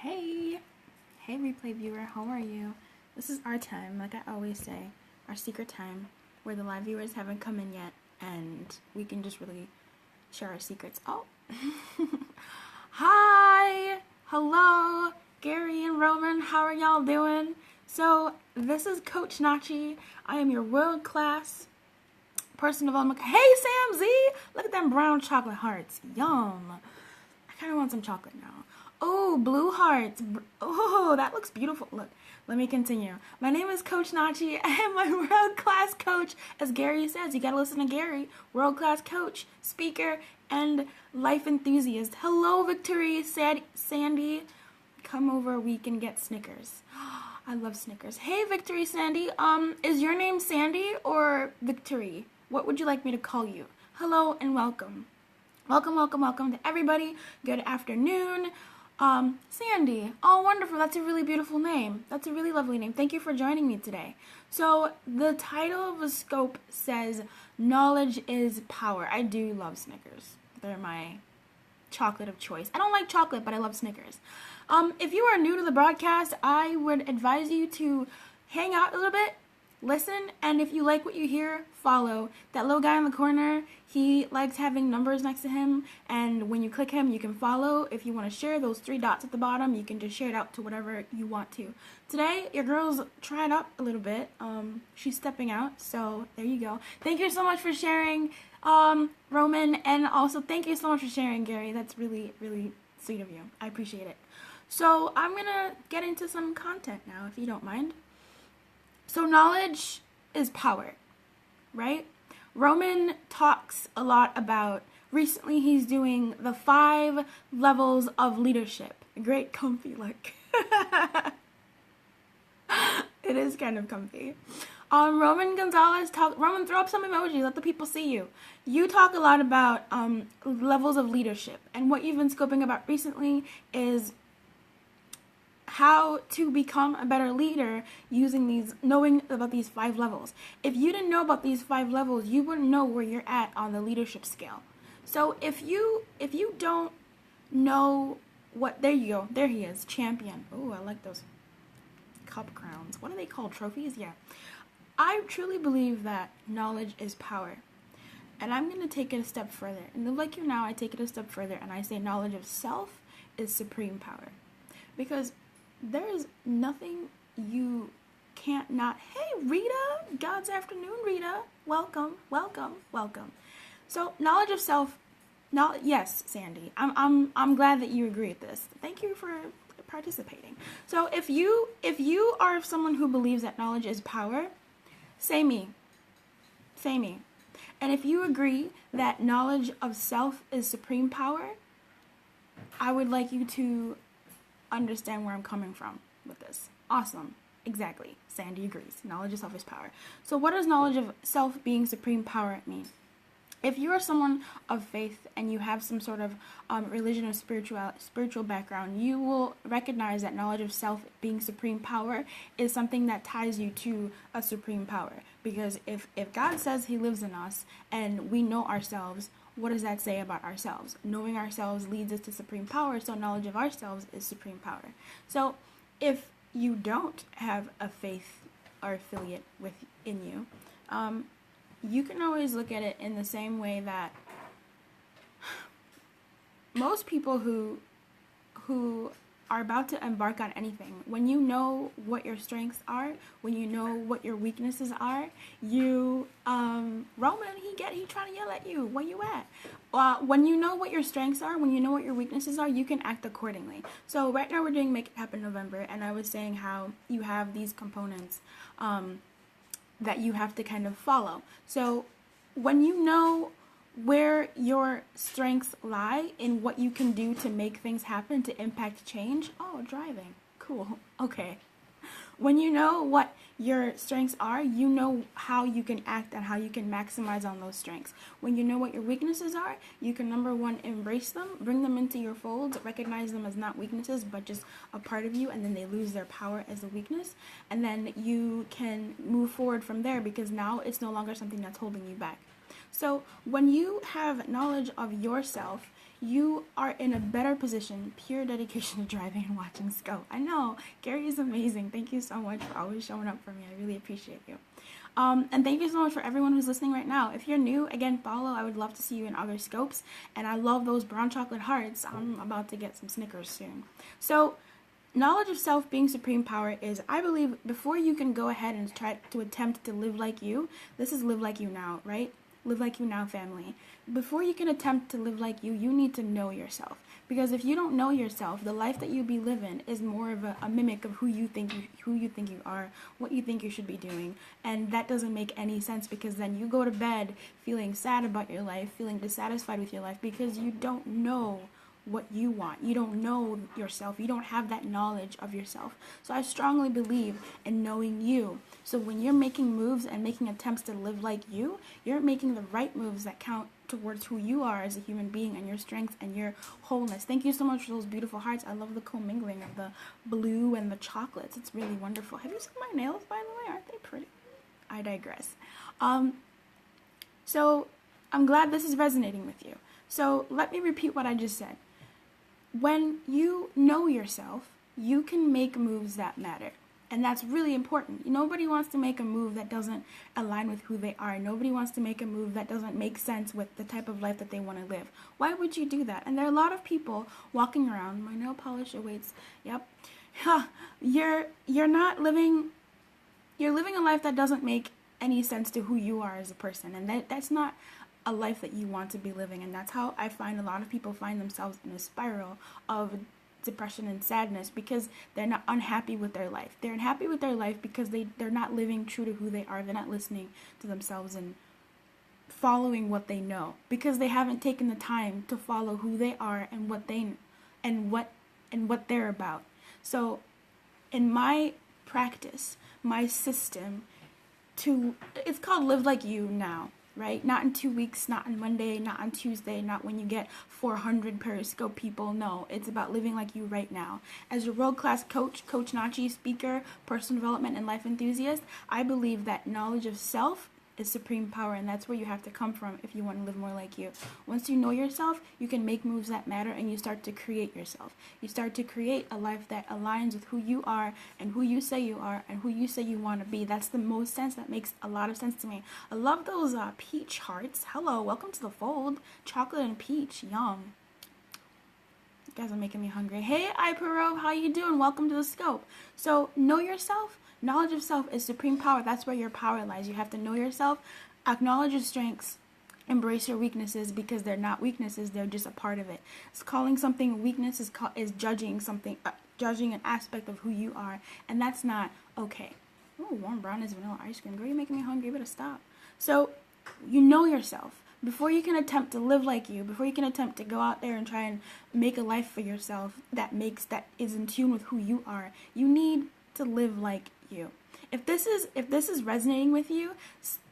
Hey, hey replay viewer, how are you? This is our time, like I always say, our secret time, where the live viewers haven't come in yet, and we can just really share our secrets. Oh, hi, hello, Gary and Roman, how are y'all doing? So, this is Coach Nachi. I am your world-class personal development. Hey, Sam Z, look at them brown chocolate hearts, yum. I kind of want some chocolate now. Oh, blue hearts. Oh, that looks beautiful. Look, let me continue. My name is Coach Nachi. I am my world-class coach. As Gary says, you gotta listen to Gary. World-class coach, speaker, and life enthusiast. Hello, Victory, Sandy. Come over, we can get Snickers. I love Snickers. Hey, Victory, Sandy. Is your name Sandy or Victory? What would you like me to call you? Hello and welcome. Welcome to everybody. Good afternoon. Sandy. Oh, wonderful. That's a really beautiful name. That's a really lovely name. Thank you for joining me today. So, the title of the scope says, Knowledge is Power. I do love Snickers. They're my chocolate of choice. I don't like chocolate, but I love Snickers. If you are new to the broadcast, I would advise you to hang out a little bit, listen, and if you like what you hear, follow. That little guy in the corner, he likes having numbers next to him, and when you click him, you can follow. If you want to share those 3 dots at the bottom, you can just share it out to whatever you want to. Today, your girl's trying up a little bit. She's stepping out, so there you go. Thank you so much for sharing, Roman, and also thank you so much for sharing, Gary. That's really, really sweet of you. I appreciate it. So I'm gonna get into some content now, if you don't mind. So knowledge is power, right? Roman talks a lot about, recently he's doing the 5 levels of leadership. Great comfy look. It is kind of comfy. Roman, throw up some emojis, let the people see you. You talk a lot about levels of leadership, and what you've been scoping about recently is how to become a better leader knowing about these 5 levels. If you didn't know about these 5 levels, you wouldn't know where you're at on the leadership scale. So if you don't know there you go, there he is, champion. Oh, I like those cup crowns. What are they called, trophies? Yeah. I truly believe that knowledge is power. And I'm going to take it a step further. And like you now, I take it a step further and I say knowledge of self is supreme power. Because there is nothing you can't not. Hey, Rita! God's afternoon, Rita. Welcome. So, knowledge of self. Yes, Sandy. I'm glad that you agree with this. Thank you for participating. So, if you are someone who believes that knowledge is power, say me. And if you agree that knowledge of self is supreme power, I would like you to understand where I'm coming from with this. Awesome. Exactly. Sandy agrees. Knowledge of self is power. So what does knowledge of self being supreme power mean? If you are someone of faith and you have some sort of religion or spiritual background, you will recognize that knowledge of self being supreme power is something that ties you to a supreme power. Because if God says he lives in us and we know ourselves, what does that say about ourselves? Knowing ourselves leads us to supreme power, so knowledge of ourselves is supreme power. So if you don't have a faith or affiliate within you, you can always look at it in the same way that most people who are about to embark on anything, when you know what your strengths are, when you know what your weaknesses are, Roman, he trying to yell at you. Where you at? When you know what your strengths are, when you know what your weaknesses are, you can act accordingly. So right now we're doing Make It Happen November, and I was saying how you have these components that you have to kind of follow. So when you know where your strengths lie in what you can do to make things happen, to impact change. Oh, driving. Cool. Okay. When you know what your strengths are, you know how you can act and how you can maximize on those strengths. When you know what your weaknesses are, you can, number 1, embrace them, bring them into your folds, recognize them as not weaknesses, but just a part of you, and then they lose their power as a weakness. And then you can move forward from there because now it's no longer something that's holding you back. So when you have knowledge of yourself, you are in a better position. Pure dedication to driving and watching Scope. I know, Gary is amazing. Thank you so much for always showing up for me. I really appreciate you. And thank you so much for everyone who's listening right now. If you're new, again, follow. I would love to see you in other scopes. And I love those brown chocolate hearts. I'm about to get some Snickers soon. So, knowledge of self being supreme power is, I believe, before you can go ahead and try to attempt to live like you, this is live like you now, right? Live like you now, family. Before you can attempt to live like you need to know yourself. Because if you don't know yourself, the life that you be living is more of a mimic of who you think you are, what you think you should be doing, and that doesn't make any sense, because then you go to bed feeling sad about your life, feeling dissatisfied with your life, because you don't know what you want. You don't know yourself. You don't have that knowledge of yourself. So I strongly believe in knowing you. So when you're making moves and making attempts to live like you're making the right moves that count towards who you are as a human being and your strengths and your wholeness. Thank you so much for those beautiful hearts. I love the commingling of the blue and the chocolates. It's really wonderful. Have you seen my nails, by the way? Aren't they pretty? I digress. So I'm glad this is resonating with you. So let me repeat what I just said. When you know yourself, you can make moves that matter. And that's really important. Nobody wants to make a move that doesn't align with who they are. Nobody wants to make a move that doesn't make sense with the type of life that they want to live. Why would you do that? And there are a lot of people walking around. My nail polish awaits. Yep. You're not living. You're living a life that doesn't make any sense to who you are as a person, and that's not a life that you want to be living. And that's how I find a lot of people find themselves in a spiral of depression and sadness, because they're not unhappy with their life. They're unhappy with their life because they're not living true to who they are. They're not listening to themselves and following what they know, because they haven't taken the time to follow who they are and what they're about. So in my practice, my system, it's called Live Like You Now, right? Not in 2 weeks, not on Monday, not on Tuesday, not when you get 400 Periscope people. No, it's about living like you right now. As your world-class coach, Coach Nachi, speaker, personal development, and life enthusiast, I believe that knowledge of self is supreme power, and that's where you have to come from if you want to live more like you. Once you know yourself, you can make moves that matter, and you start to create yourself. You start to create a life that aligns with who you are and who you say you are and who you say you want to be. That's the most sense. That makes a lot of sense to me. I love those peach hearts. Hello, welcome to the fold. Chocolate and peach, yum. You guys are making me hungry. Hey, Ipero, how you doing? Welcome to the scope. So, know yourself. Knowledge of self is supreme power. That's where your power lies. You have to know yourself, acknowledge your strengths, embrace your weaknesses, because they're not weaknesses, they're just a part of it. It's calling something a weakness is judging something, judging an aspect of who you are, and that's not okay. Oh, warm brownies, vanilla ice cream. Girl, you're making me hungry. You better stop. So, you know yourself. Before you can attempt to live like you, before you can attempt to go out there and try and make a life for yourself that is in tune with who you are, you need to live like you. If this is resonating with you,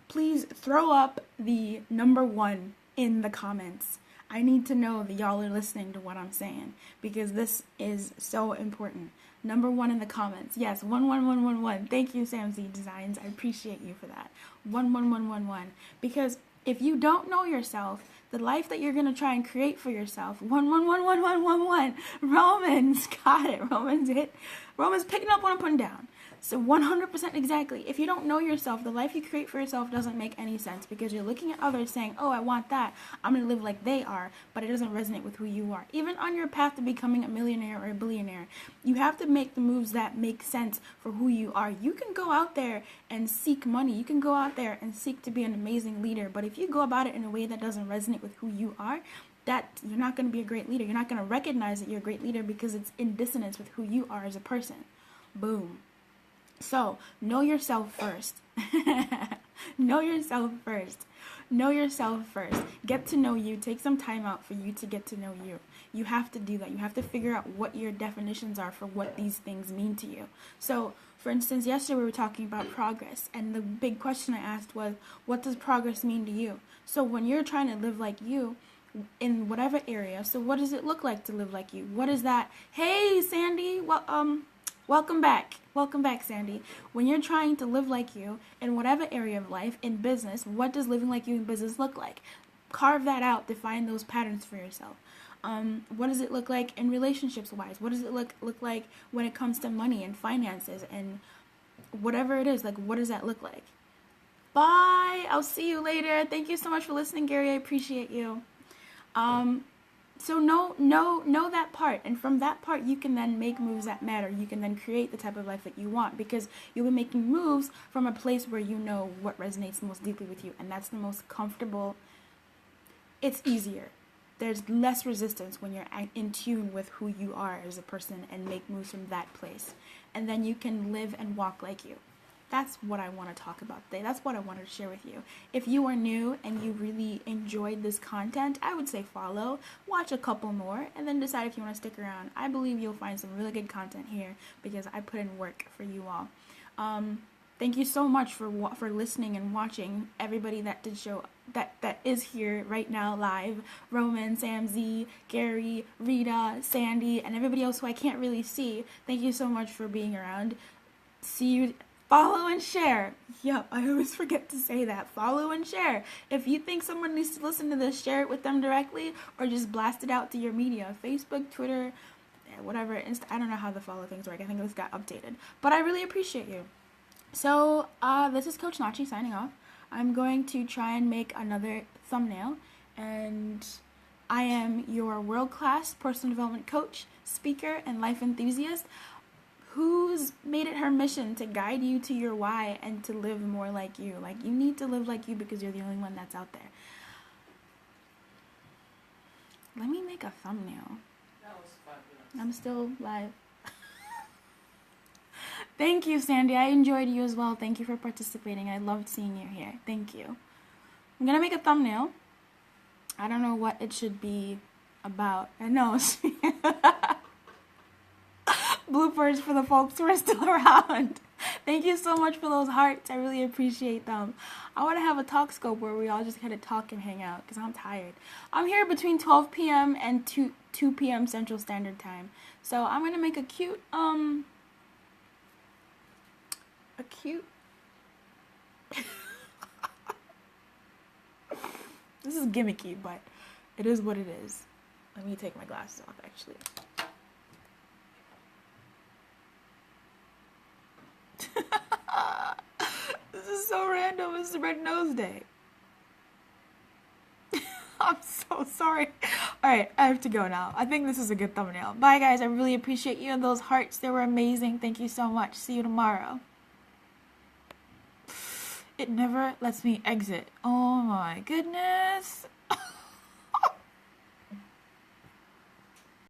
please throw up the number 1 in the comments. I need to know that y'all are listening to what I'm saying, because this is so important. Number 1 in the comments. Yes, 11111. Thank you, Sam Z Designs. I appreciate you for that. 11111. Because if you don't know yourself, the life that you're going to try and create for yourself, 1111111. Romans got it. Romans picking up what I'm putting down. So 100% exactly. If you don't know yourself, the life you create for yourself doesn't make any sense, because you're looking at others saying, oh, I want that. I'm going to live like they are, but it doesn't resonate with who you are. Even on your path to becoming a millionaire or a billionaire, you have to make the moves that make sense for who you are. You can go out there and seek money. You can go out there and seek to be an amazing leader, but if you go about it in a way that doesn't resonate with who you are, that you're not going to be a great leader. You're not going to recognize that you're a great leader, because it's in dissonance with who you are as a person. Boom. So, know yourself first. Know yourself first. Know yourself first. Get to know you. Take some time out for you to get to know you. You have to do that. You have to figure out what your definitions are for what these things mean to you. So, for instance, yesterday we were talking about progress, and the big question I asked was, what does progress mean to you? So when you're trying to live like you, in whatever area, so what does it look like to live like you? What is that? Hey, Sandy, welcome back. Welcome back, Sandy. When you're trying to live like you in whatever area of life, in business, what does living like you in business look like? Carve that out. Define those patterns for yourself. What does it look like in relationships wise? What does it look like when it comes to money and finances and whatever it is? Like, what does that look like? Bye. I'll see you later. Thank you so much for listening, Gary. I appreciate you. So know that part, and from that part you can then make moves that matter. You can then create the type of life that you want, because you'll be making moves from a place where you know what resonates most deeply with you, and that's the most comfortable. It's easier. There's less resistance when you're in tune with who you are as a person and make moves from that place, and then you can live and walk like you. That's what I want to talk about today. That's what I wanted to share with you. If you are new and you really enjoyed this content, I would say follow, watch a couple more, and then decide if you want to stick around. I believe you'll find some really good content here because I put in work for you all. Thank you so much for listening and watching. Everybody that did show that is here right now live. Roman, Sam Z, Gary, Rita, Sandy, and everybody else who I can't really see. Thank you so much for being around. See you. Follow and share. Yep, I always forget to say that. Follow and share. If you think someone needs to listen to this, share it with them directly or just blast it out to your media. Facebook, Twitter, whatever. I don't know how the follow things work. I think this got updated. But I really appreciate you. So, this is Coach Nachi signing off. I'm going to try and make another thumbnail. And I am your world-class personal development coach, speaker, and life enthusiast who's made it her mission to guide you to your why and to live more like you. Like, you need to live like you because you're the only one that's out there. Let me make a thumbnail. That was fabulous. I'm still live. Thank you, Sandy. I enjoyed you as well. Thank you for participating. I loved seeing you here. Thank you. I'm going to make a thumbnail. I don't know what it should be about. I know. Bloopers for the folks who are still around. Thank you so much for those hearts. I really appreciate them. I want to have a talk scope where we all just kind of talk and hang out because I'm tired. I'm here between 12 p.m. and 2 p.m. Central Standard Time. So I'm going to make a cute, this is gimmicky, but it is what it is. Let me take my glasses off, actually. This is so random. It's Red Nose Day. I'm so sorry. Alright, I have to go now. I think this is a good thumbnail. Bye, guys. I really appreciate you and those hearts. They were amazing. Thank you so much. See you tomorrow. It never lets me exit. Oh my goodness.